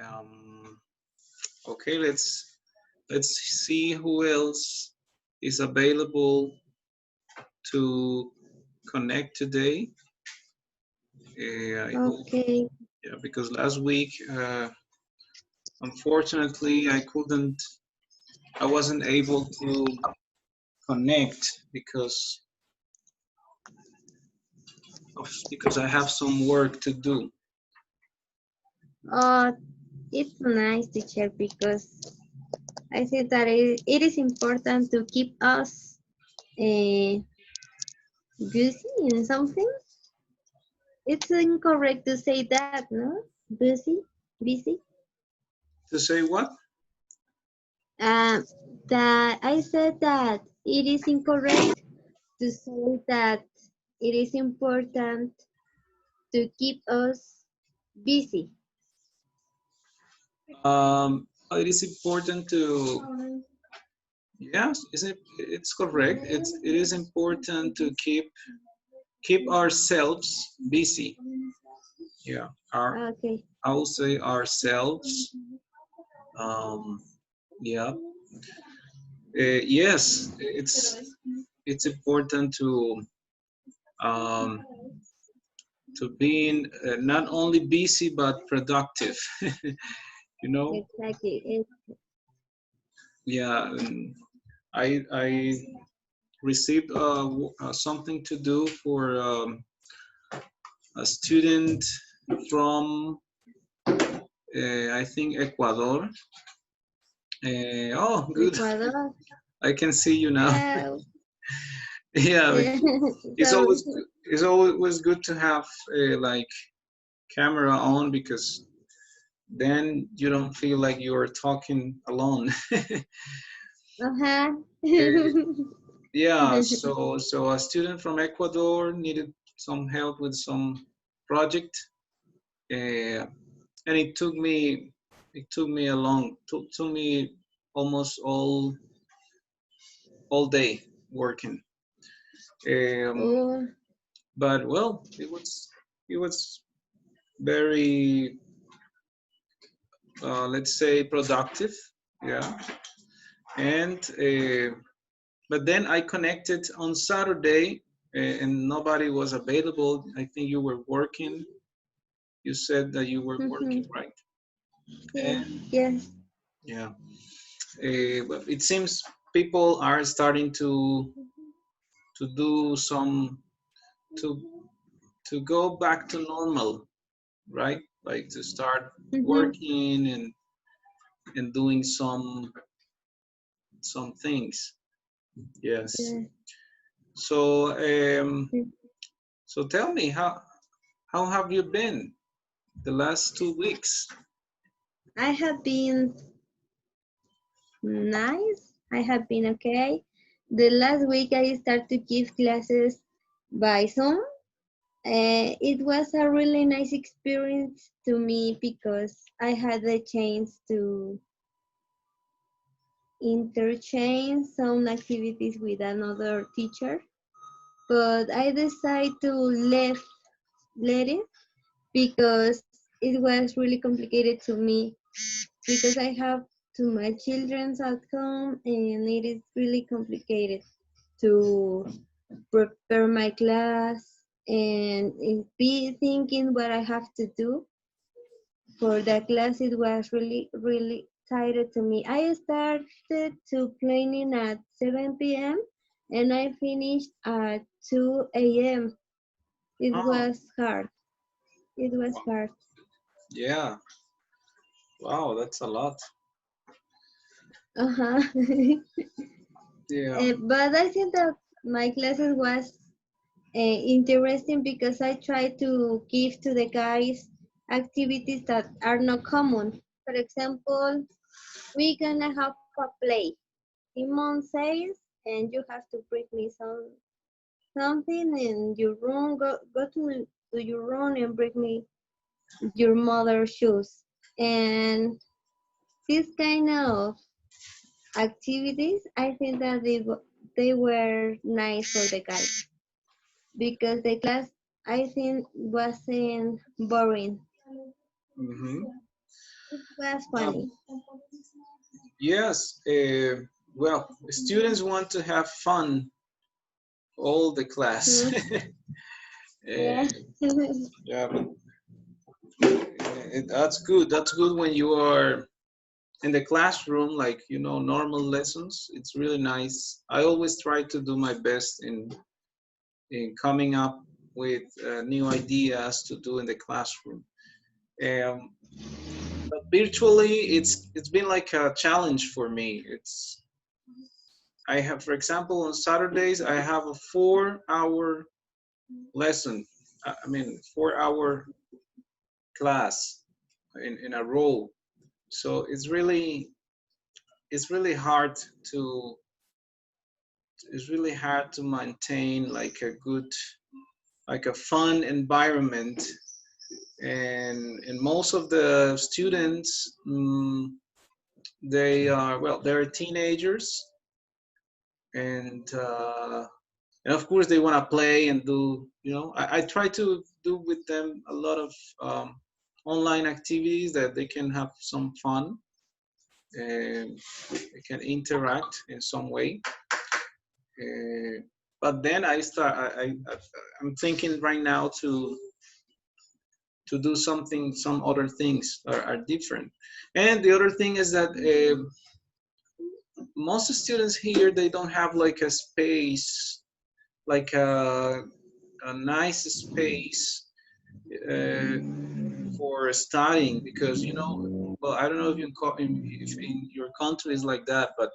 Um, okay, let's see who else is available to connect today. I hope, Okay. yeah, because last week, unfortunately, I wasn't able to connect because I have some work to do. Uh, it's nice to share because I think that it is important to keep us uh, busy in something. It's incorrect to say that, no? Busy. To say what? Um, that I said that it is incorrect to say that it is important to keep us busy. It is important to, yes, it's correct. It is important to keep ourselves busy. Yeah, Okay. I will say ourselves. Um, yeah. Yes, it's important um, to being not only busy but productive. You know. Exactly. Yeah. I received something to do for a student from I think Ecuador. Oh, good. Ecuador. I can see you now. Uh, Yeah, it's so always good to have like camera on because then you don't feel like you're talking alone. uh-huh. Uh, yeah, so a student from Ecuador needed some help with some project, uh, and it took me took me almost all day working. Um, Oh, but well, it was very let's say productive, yeah. And but then I connected on Saturday, and nobody was available. I think you were working. You said that you were mhm. working, right? Yeah, And yes. yeah, but it seems people are starting to do some to to go back to normal, right? Like to start Mhm. working and doing some things. Yes. Yeah. So so tell me how have you been the last 2 weeks? I have been nice. I have been okay. The last week I started to give classes by Zoom. It was a really nice experience to me because I had the chance to interchange some activities with another teacher. But I decided to let it because it was really complicated to me because I have two my children at home and it is really complicated to prepare my class and be thinking what I have to do for the class. It was really tired to me. I started to planning at 7 p.m. and I finished at 2 a.m. It Oh, was hard. It was hard. yeah. Wow, that's a lot. Uh-huh. Yeah. But I think that my classes was interesting because I try to give to the guys activities that are not common. For example, we're gonna have a play. Simon says, and you have to bring me something in your room. Go to your room and bring me your mother's shoes. And this kind of activities, I think that they were nice for the guys because the class I think wasn't boring. Hmm. It was Um, funny. yes. Well, students want to have fun all the class. Mm, Uh, yeah. yeah, but that's good. That's good when you are in the classroom, like normal lessons. It's really nice. I always try to do my best in coming up with new ideas to do in the classroom. Um, but virtually, it's been like a challenge for me. I have, for example, on Saturdays I have a 4 hour lesson. I mean, 4 hour class in a row. So it's really hard to it's really hard to maintain like a good, like a fun environment. And most of the students, they're teenagers, and and of course they want to play and do. I try to do with them a lot of online activities that they can have some fun and they can interact in some way. Uh, but then I'm thinking right now to do some other things are different. And the other thing is that most students here, they don't have like a space, like a nice space uh, for studying, because well, I don't know if if in your country is like that, but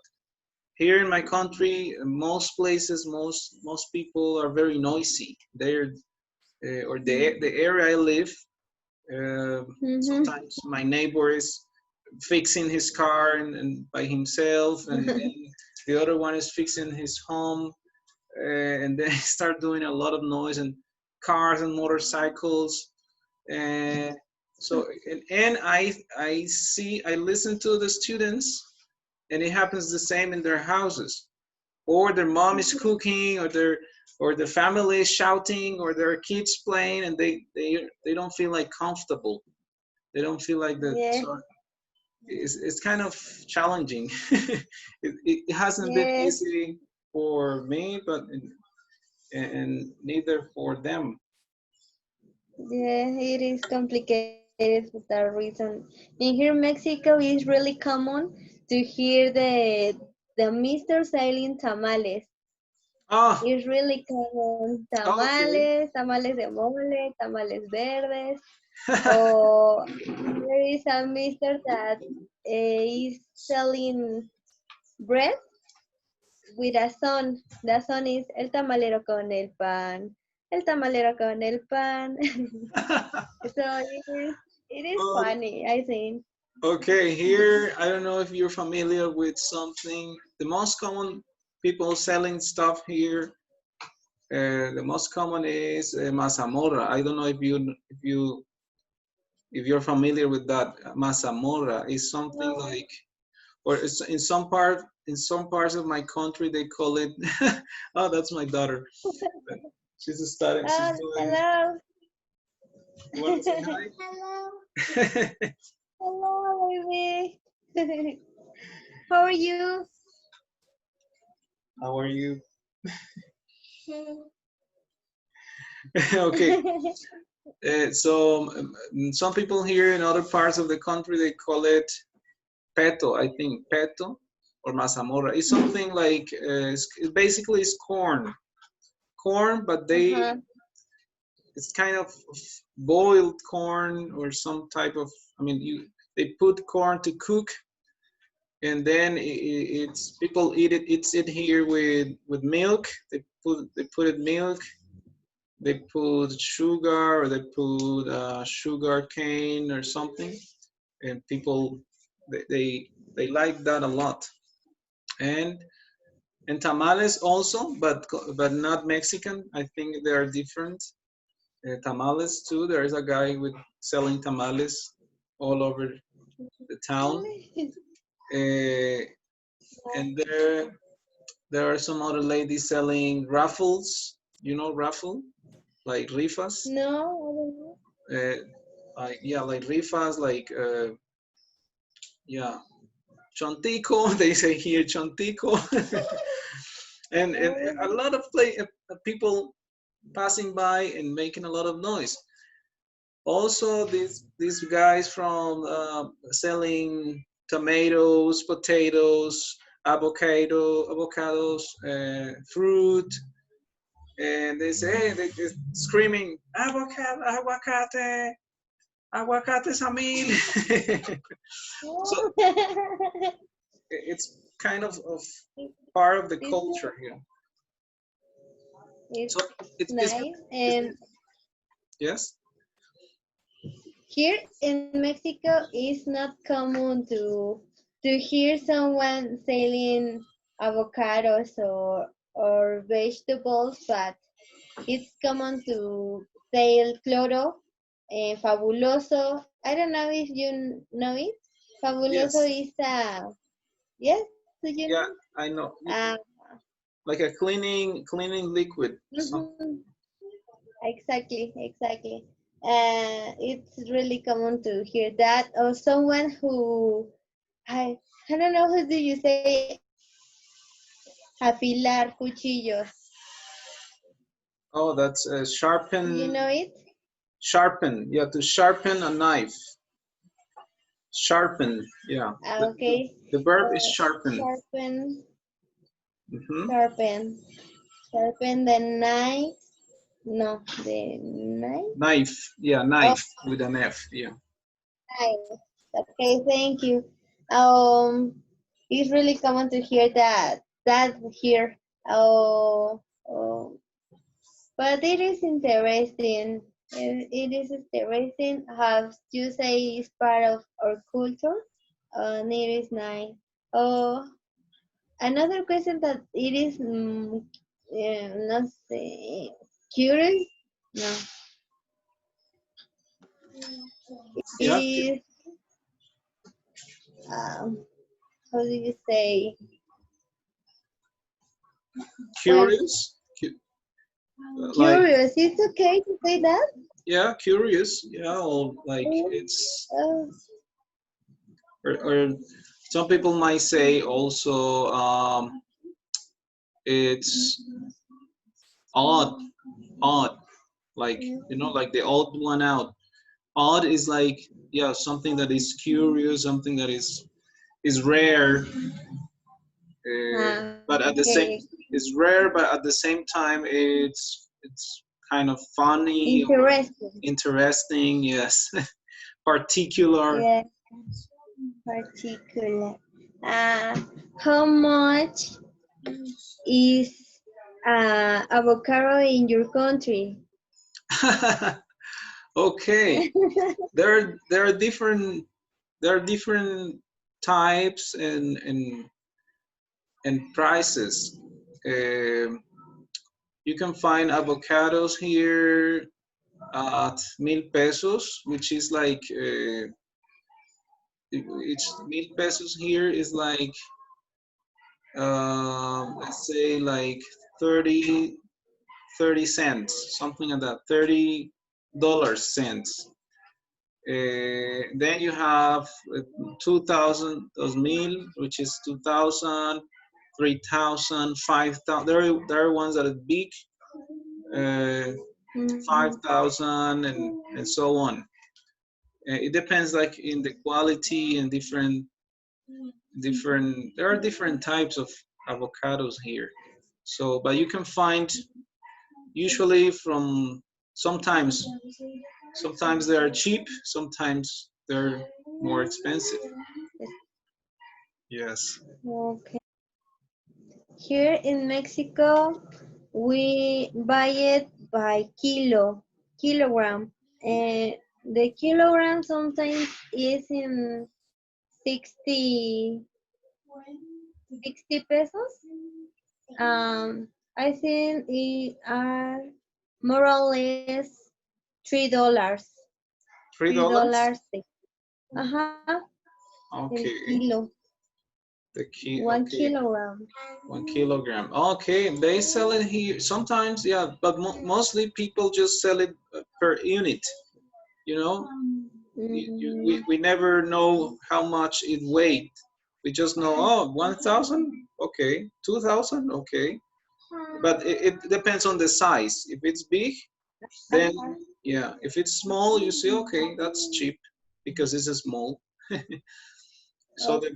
here in my country, most places, most people are very noisy. They're or the area I live, Mm-hmm. sometimes my neighbor is fixing his car and by himself, and then the other one is fixing his home, and they start doing a lot of noise and cars and motorcycles. And so I listen to the students, and it happens the same in their houses, or their mom is cooking, or the family is shouting, or their kids playing, and they don't feel like comfortable. They don't feel like that. Yeah. So it's kind of challenging. It hasn't been Yes. easy for me, but and neither for them. Yeah, it is complicated for that reason. In here, Mexico is really common to hear the Mr. Selling tamales. Ah, It's really common. okay. Tamales, tamales de mole, tamales verdes. Or there is a Mr. that is selling bread with a son. The son is el tamalero con el pan. El tamalero con el pan. So it is Well, funny, I think. okay, here, I don't know if you're familiar with something. The most common people selling stuff here, the most common is mazamorra. I don't know if you're familiar with that. Mazamorra is something No. like, or it's in some parts of my country they call it. Oh, that's my daughter. She's studying. She's Oh, doing. hello. You want to say Hello. hi? Hello, baby. How are you? How are you? Okay. So some people here in other parts of the country they call it peto. I think peto or mazamorra. It's something like it basically is corn, but Uh-huh. it's kind of boiled corn or some type of. I mean, they put corn to cook, and then it's people eat it. It's it here with milk. They put it milk. They put sugar, or they put sugar cane or something, and people they, they they like that a lot. And tamales also, but not Mexican. I think they are different. Tamales too. There is a guy with selling tamales all over the town, Really? uh, and there are some other ladies selling raffles. Raffle, like rifas. No, I don't know. Uh, like, yeah, like rifas, like Yeah, chontico. They say here chontico, and a lot of people passing by and making a lot of noise. Also, these guys from selling tomatoes, potatoes, avocados, fruit, and they say, hey, they're screaming, avocado, aguacate, aguacate samil. So it's kind of part of the It's, culture here. it's So nice. it's And yes. here in Mexico, it's not common to hear someone selling avocados or vegetables, but it's common to sell cloro, fabuloso. I don't know if you know it. Fabuloso Yes. is yes, do you know? Yeah, I know. Like a cleaning liquid. Something. Mhm. Exactly, exactly. It's really common to hear that, or someone who I don't know who do you say afilar cuchillos. Oh, that's You know it? sharpen. Yeah, to sharpen a knife. Sharpen. Yeah. Okay. The verb is sharpen. Sharpen, Hmm. sharpen, sharpen the knife. No, the knife. Knife. Yeah, Oh, knife with an F. Yeah. knife. Okay, thank you. Um, it's really common to hear that here. Oh, oh. But it is interesting. It is interesting how you say it's part of our culture. It is nice. Oh, another question that it is not say, curious. No, it Yeah. is how do you say? Well, Curious. Like, curious. It's okay to say that. yeah, curious. Yeah, or like it's, Uh, or some people might say also it's odd, odd. Like, like the odd one out. Odd is like, yeah, something that is curious, something that is rare, but at the okay. same, it's rare, but at the same time it's kind of funny or Interesting. interesting. Yes. Particular. Yeah, particular. Uh, how much is avocado in your country? Okay, there are different types and prices. Um, you can find avocados here at 1,000 pesos, which is like each 1,000 pesos here is like let's say like 30 30 cents, something like that, $30 cents. Then you have 2,000, 2,000, which is 2,000, 3,000, 5,000. There are ones that are big, uh, Mhm. 5,000 and so on. It depends like in the quality and there are different types of avocados here. So, but you can find usually from sometimes sometimes they are cheap, sometimes they're more expensive. Yes. Okay. Here in Mexico, we buy it by kilogram. The kilogram sometimes is in 60, 60 pesos. I think it are more or less $3. $3? $3. Uh-huh. El Okay. kilo. One Okay. kilogram. 1 kilogram. Okay, they sell it here. Sometimes, yeah, but mostly people just sell it per unit, you know? We never know how much it weighed. We just know, oh, 1,000, okay, 2,000, okay. But it depends on the size. If it's big, then yeah. If it's small, you say, okay, that's cheap because it's a small. So the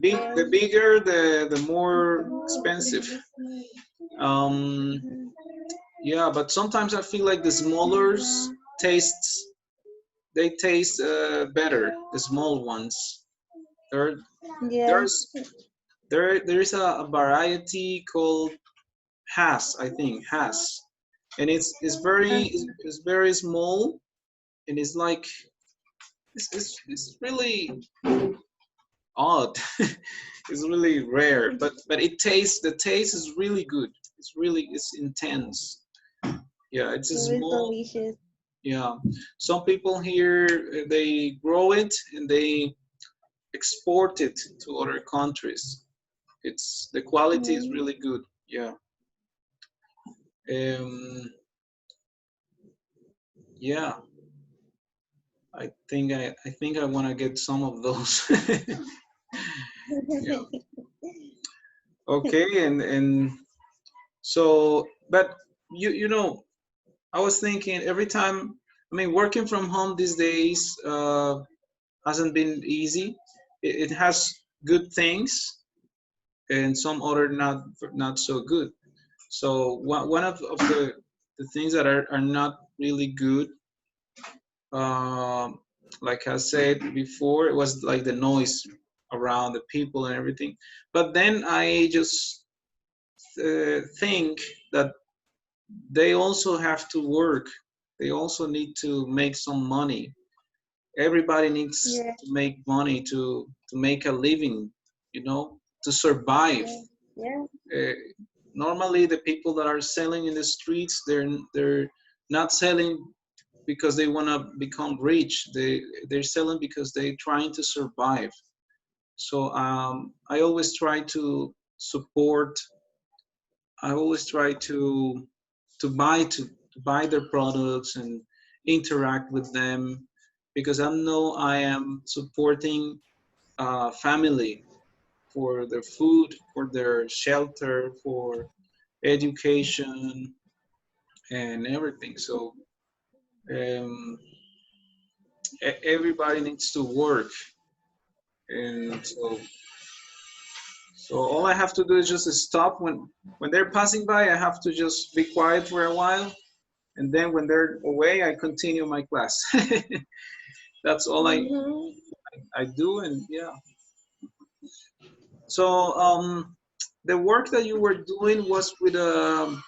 bigger, the more expensive. Um, yeah, but sometimes I feel like the smaller tastes they taste better. The small ones. There, Yeah. there's there is a variety called Has, I think Has, and it's very small, and it's like it's really odd. It's really rare, but the taste is really good. It's intense. Yeah, it's a It was small. delicious. Yeah, some people here they grow it and they export it to other countries. It's the quality is Mm. really good. Yeah. Um, yeah. I think I want to get some of those. Yeah. Okay. And so, but I was thinking every time. I mean, working from home these days hasn't been easy. It has good things and some other not so good. So one of the things that are not really good, um, like I said before, it was like the noise around the people and everything. But then I just think that they also have to work. They also need to make some money. Everybody needs Yeah, to make money to make a living, to survive. yeah, yeah, Uh, Normally, the people that are selling in the streets, they're not selling because they want to become rich. They're selling because they're trying to survive. So I always try to support. I always try to buy their products and interact with them because I know I am supporting family for their food, for their shelter, for education, and everything. So um, everybody needs to work, and so all I have to do is just stop when they're passing by. I have to just be quiet for a while, and then when they're away, I continue my class. That's all mm-hmm. I do, and yeah. So the work that you were doing was with an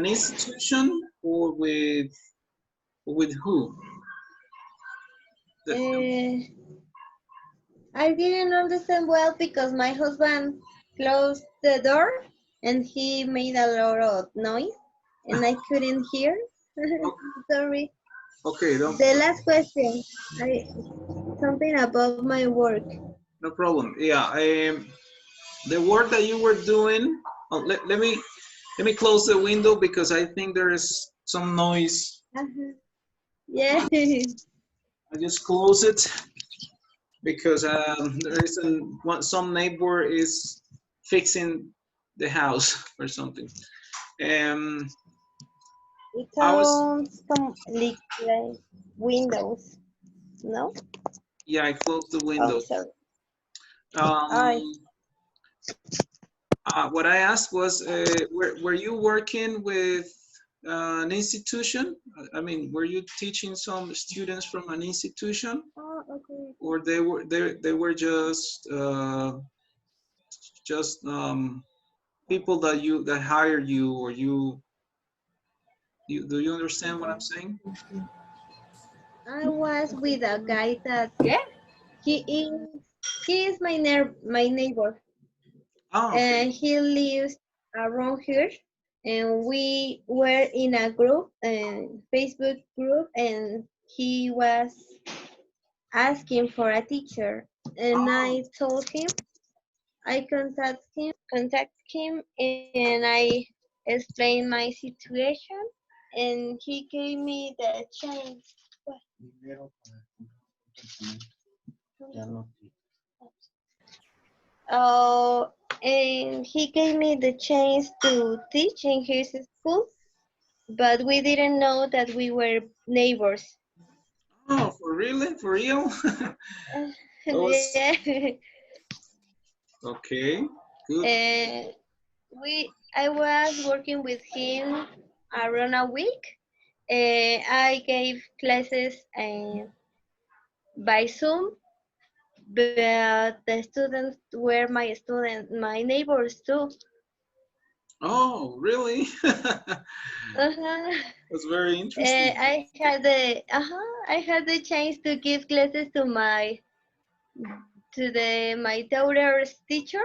institution or with who? The, Uh, I didn't understand well because my husband closed the door and he made a lot of noise and I couldn't hear. Sorry. okay, The last question, I something about my work. no problem. Yeah, the work that you were doing. Oh, let me close the window because I think there is some noise. Uh-huh. Yeah. I just close it because there is some neighbor is fixing the house or something. Um, It I was sounds like Windows, no? yeah, I closed the Oh, window. sorry. I Um, what I asked was, were you working with an institution? I mean, were you teaching some students from an institution, oh, okay. or they were just people that hire you, or do you understand what I'm saying? I was with a guy that he is he is my neighbor Ah, okay. and he lives around here and we were in a group Facebook group and he was asking for a teacher and Ah, I told him I contact him and I explained my situation and he gave me the chance Oh, and he gave me the chance to teach in his school, but we didn't know that we were neighbors. Oh, for really? For real? That was Yeah. okay. Good. And I was working with him around a week. I gave classes by Zoom, but the students were my neighbors too. Oh, really? Uh-huh. That's very interesting. I had the chance to give classes to my daughter's teacher,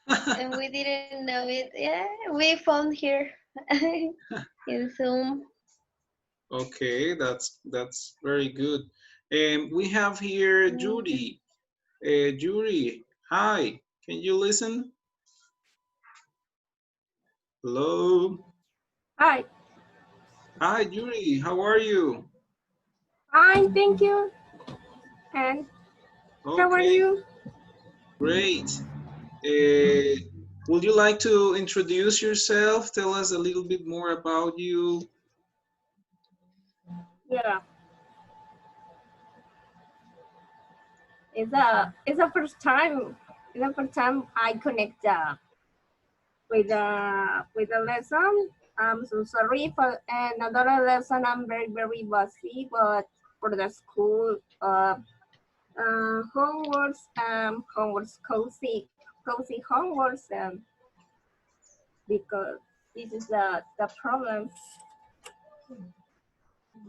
and we didn't know it. Yeah, we found here in Zoom. Okay, that's very good. We have here Mm. Judy. Judy, hi. Can you listen? Hello. Hi, Hi, Judy. How are you? fine, thank you. And how are Okay, you? great. Uh, would you like to introduce yourself? Tell us a little bit more about you. Yeah, it's the first time. It's the first time I connect with the lesson. I'm so sorry for another lesson. I'm very busy, but for the school homeworks cozy homeworks because this is the problem.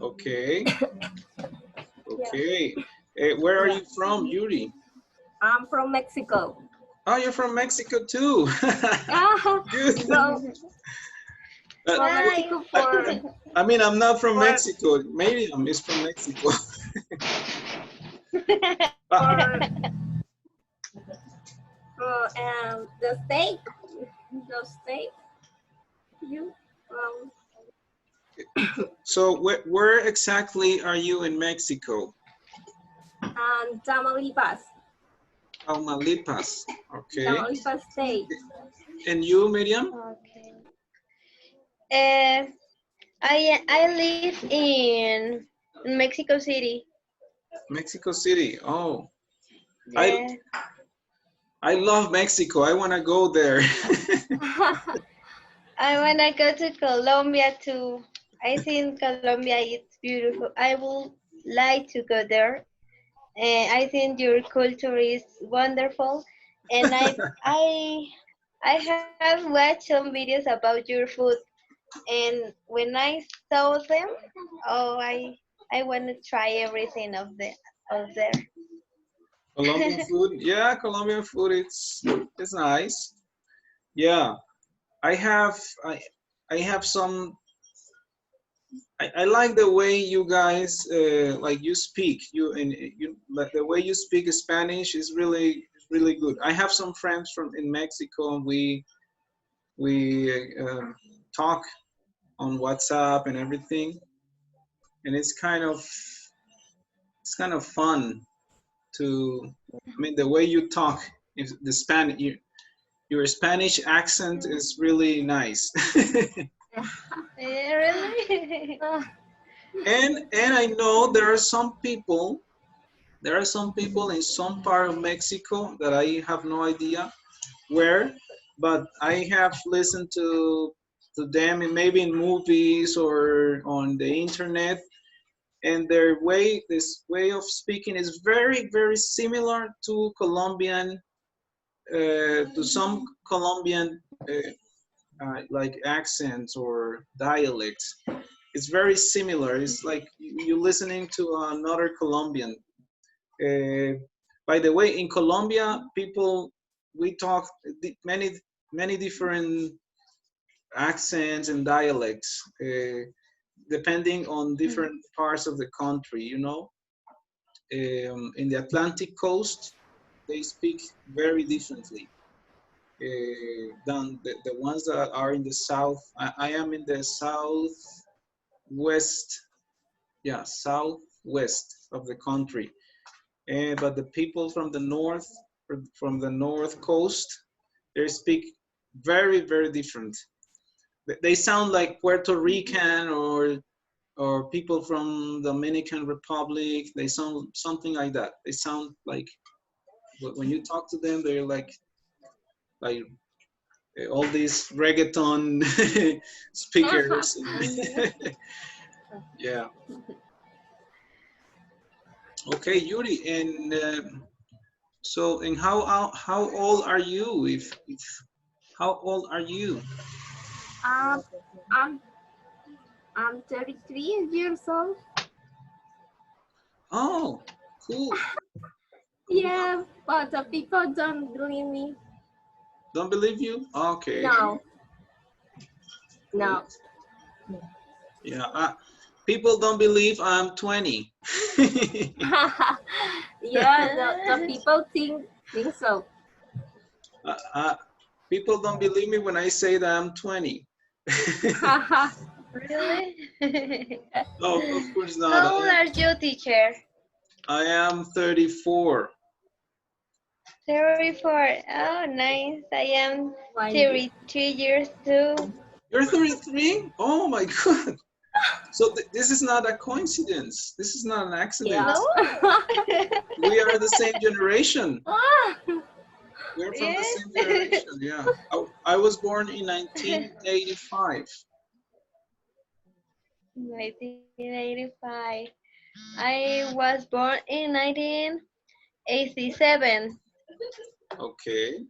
Okay, Yeah, okay. Where are yeah. you from, Yuri? I'm from Mexico. Oh, you're from Mexico too. Ah, Good. so Uh, from Hi. Mexico for I mean, I'm not from for Mexico. Miriam is from Mexico. Uh, for the state you so where exactly are you in Mexico? and Tamaulipas, Tamaulipas. Okay. Tamaulipas state. And you, Miriam? Okay. Uh, I live in Mexico City. Mexico City. Oh, I Yeah. I love Mexico. I want to go there. I wanna go to Colombia too. I think Colombia is beautiful. I would like to go there. And I think your culture is wonderful. And I have watched some videos about your food. And when I saw them, oh, I want to try everything of there. Colombian food. Yeah, Colombian food. It's nice. Yeah, I have I I have some. I like the way you guys like you speak. You and you like the way you speak Spanish is really good. I have some friends from in Mexico, and we talk on WhatsApp and everything, and it's kind of fun to. I mean, the way you talk is the Spanish. Your Spanish accent is really nice. Really? And I know there are some people in some part of Mexico that I have no idea where, but I have listened to them maybe in movies or on the internet, and this way of speaking is very similar to some Colombian like accents or dialects. It's very similar. It's like you listening to another Colombian. Uh, by the way, in Colombia, we talk many different accents and dialects, depending on different parts of the country. In the Atlantic coast, they speak very differently than the ones that are in the south. I am in the southwest, yeah, southwest. of the country. But the people from the north coast, they speak very, very different. They sound like Puerto Rican or people from Dominican Republic. They sound something like that. They sound like when you talk to them, they're like all these reggaeton speakers. Yeah. Okay, Yuri, and so and how old are you? If how old are you? Um, I'm I'm 33 years old. Oh, cool. Cool. Yeah, but the people don't believe me. Don't believe you? Okay. No, Great. no. Yeah. People don't believe I'm 20. Yeah, the people think so. uh, uh, People don't believe me when I say that I'm 20. Really? No, of course not. How old are you, teacher? I am 34. 34. Oh, nice. I am One year. 33 years too. You're 33? Oh my God. So this is not a coincidence. This is not an accident. Yeah. No? We are the same generation. We're from the Yes. same generation. Yeah. I was born in 1985. 1985. I was born in 1987. Okay.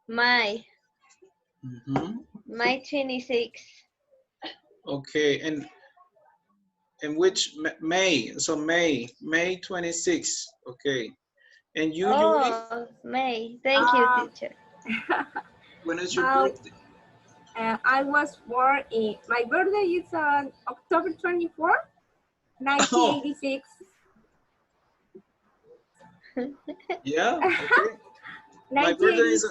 My Mm-hmm. my 26. Okay. And which May? So May 26. Okay. And you, Yuri, Oh, May. Thank you, Uh, teacher. when is your uh, birthday? I was born in, my birthday is on October 24, Oh, 1986. yeah. Okay. My birthday is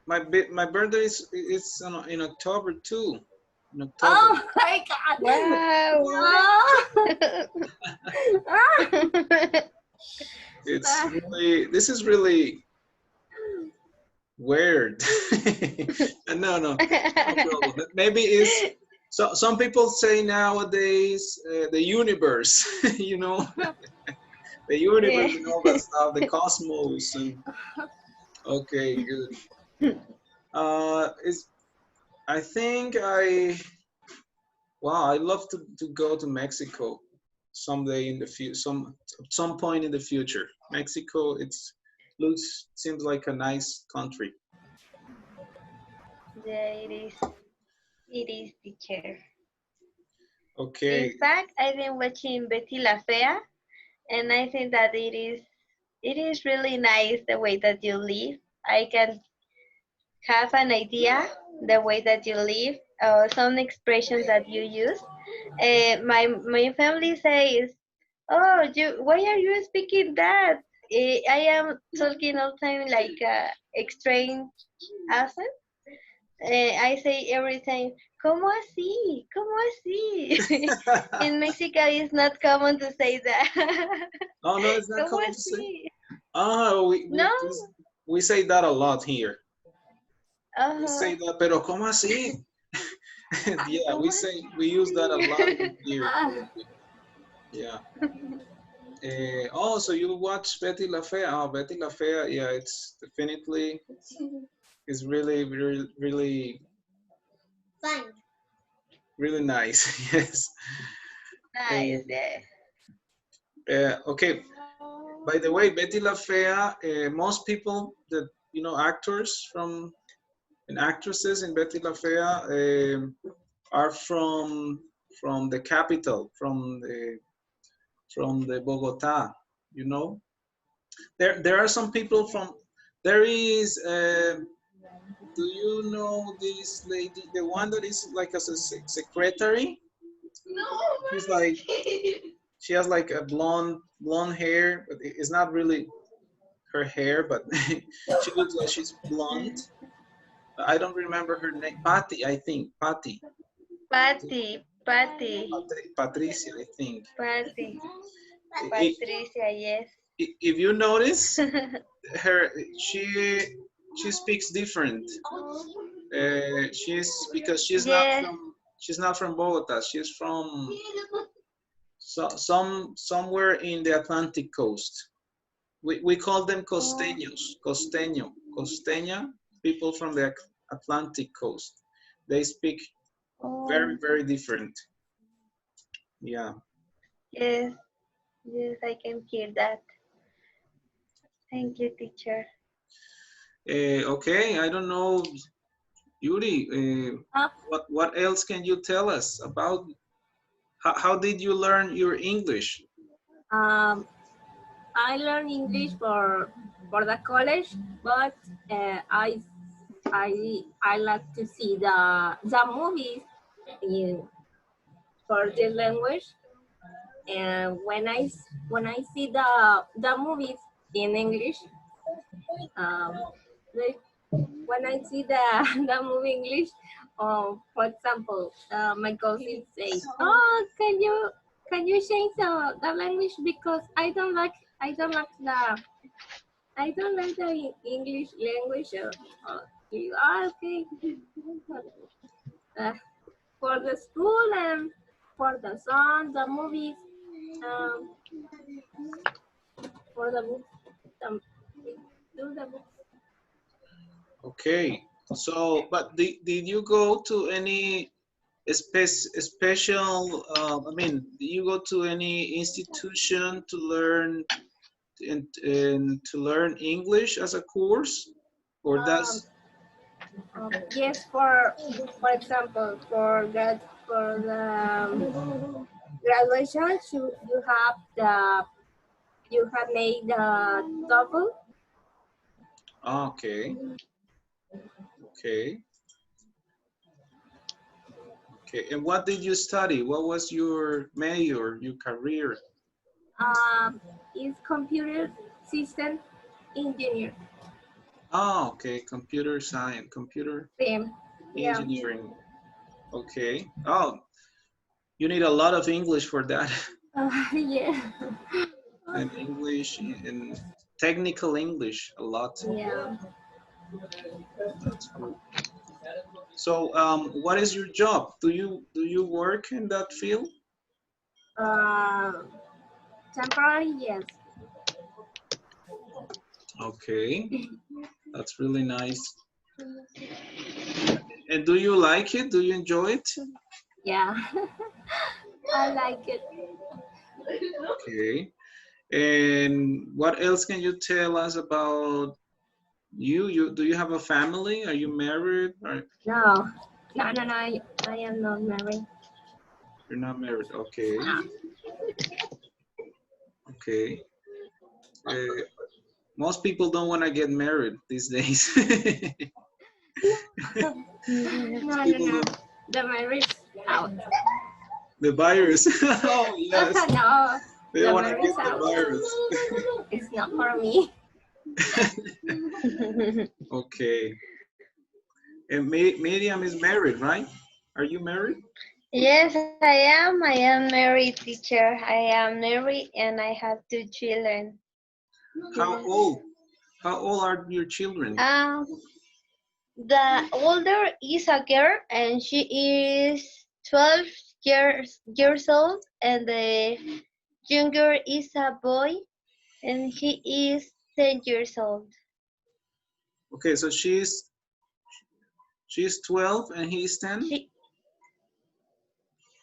1986. my birthday is in October too. In October. Oh my God. Wow. Oh. It's really this is really weird. No, no, no problem. Maybe it's so. Some people say nowadays the universe, you know, the universe Yeah. and all that stuff, the cosmos, and okay, good. Is I think wow, I love to go to Mexico someday in the future, some point in the future. Mexico, seems like a nice country. Yeah, it is. It is, teacher. In Okay. fact, I've been watching Betty La Fea, and I think that it is really nice the way that you live. I can have an idea the way that you live, or some expressions that you use. My family says, "Oh, why are you speaking that?" I am talking all the time like a strange accent. I say every time, "¿Cómo así? ¿Cómo así?" In Mexico, it's not common to say that. Oh no, it's not ¿Cómo common to say. así? Ah, No. we say that a lot here. We Uh-huh. say that, pero ¿cómo así? Yeah, ¿Cómo we use that a lot así? here. Yeah. Oh, so you watch Betty La Fea? Oh, Betty La Fea. Yeah, it's definitely is really, really, really, Fine. really nice. Yes. Nice, yeah. Okay. By the way, Betty La Fea. Most people that actors and actresses in Betty La Fea are from the capital, from the Bogota. You know, there are some people from. There is. Do you know this lady? The one that is like as a secretary. No. She's like she has like a blonde hair, but it's not really her hair, but she looks like she's blonde. I don't remember her name. Patty, I think. Patty. Patty. Patty. Patricia, I think. Patty. I- Patricia, yes. If you notice, her she speaks different. Because Yes. she's not from Bogota. She's from somewhere in the Atlantic coast. We call them costeños, costeña, people from the Atlantic coast. They speak Oh, very different. Yeah. yes. Yes, I can hear that. Thank you, teacher. Okay, I don't know, Yuri. Uh, What else can you tell us about how did you learn your English? um, I learned English for the college, but I like to see the movies in for this language. And when I see the movies in English, um, like when I see the the movie English, for example, my cousin say, "Oh, can you change the language because I don't like the English language." Okay. Uh, for the school and for the song, the movies, um, for the books, we do the books. Okay. So, but did you go to any special, I mean, did you go to any institution to learn and to learn English as a course? Or Um, that's yes, for example, for the graduation, you have made the TOEFL. okay, okay, okay. And what did you study? What was your major, your career? Is computer system engineer. Oh, okay, computer science, computer Same. Yeah. engineering. Okay. Oh, you need a lot of English for that. Yeah. And English and technical English a lot. Yeah. That's good. So, what is your job? Do you work in that field? Uh, temporary, yes. Okay, that's really nice. And do you like it? Do you enjoy it? Yeah. I like it. Okay. And what else can you tell us about you? Do you have a family? Are you married? Or No. No. I am not married. you're not married? Okay. No. Okay. Uh, most people don't want to get married these days. Most people No. don't. The marriage out. The virus. Oh yes, No. they The want to marriage get the out. virus. It's not for me. Okay. And Miriam is married, right? Are you married? Yes, I am. I am married, teacher. I am married and I have 2 children. How Yes. old? How old are your children? The older is a girl and she is 12 years old, and the younger is a boy and he is 10 years old. Okay, so she's 12 and he's 10? She,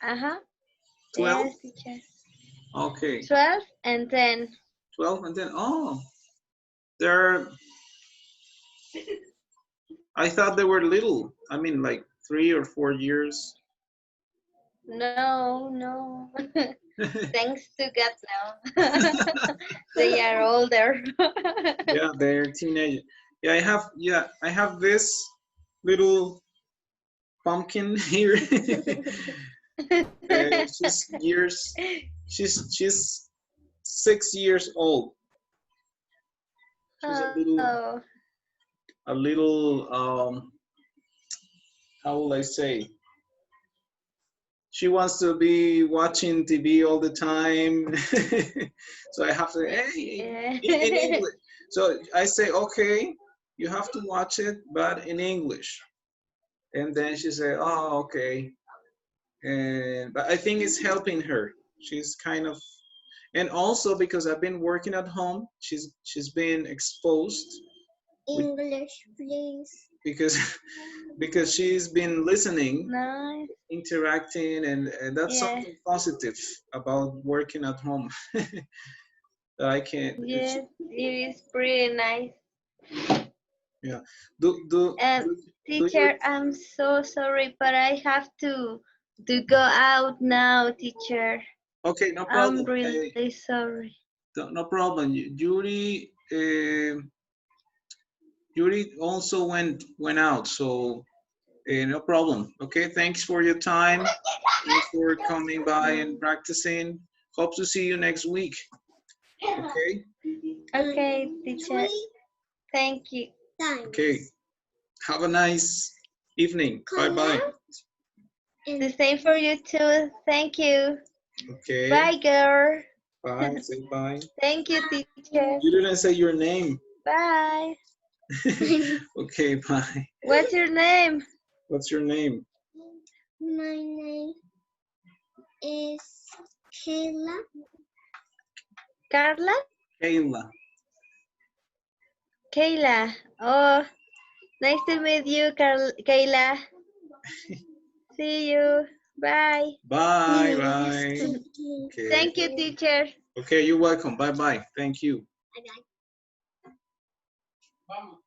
uh-huh. 12? Yes, teacher. Okay. 12 and 10. 12 and 10. Oh, they're, I thought they were little. I mean, like 3 or 4 years. No. Thanks to God now. They are older. Yeah, they're teenagers. Yeah, I have this little pumpkin here. She's years. She's 6 years old. She's Oh, a little how will I say? she wants to be watching TV all the time. So I have to, hey, in English. So I say, okay, you have to watch it, but in English. And then she said, oh, okay. And but I think it's helping her. She's kind of, and also because I've been working at home, she's been exposed. English, please. Because because she's been listening, Nice. interacting, and that's something positive about working at home. That I can. Yes, it is pretty nice. Yeah. Do Teacher, I'm so sorry, but I have to go out now, teacher. Okay, no I'm problem. really sorry. No problem. Yuri also went out, so no problem. Okay, thanks for your time. Thanks for coming by and practicing. Hope to see you next week. Okay. Okay, teacher. Thank you. Okay. Have a nice evening. Bye bye. The same for you too. Thank you. Okay. Bye, girl. Bye. Say bye. Thank you, teacher. You didn't say your name. Bye. Okay, bye. What's your name? What's your name? My name is Kayla. Carla? Kayla. Kayla. Oh, nice to meet you, Kayla. See you. Bye. Bye, bye. Okay. Thank you, teacher. Okay, you're welcome. Bye, bye. Thank you. Bye.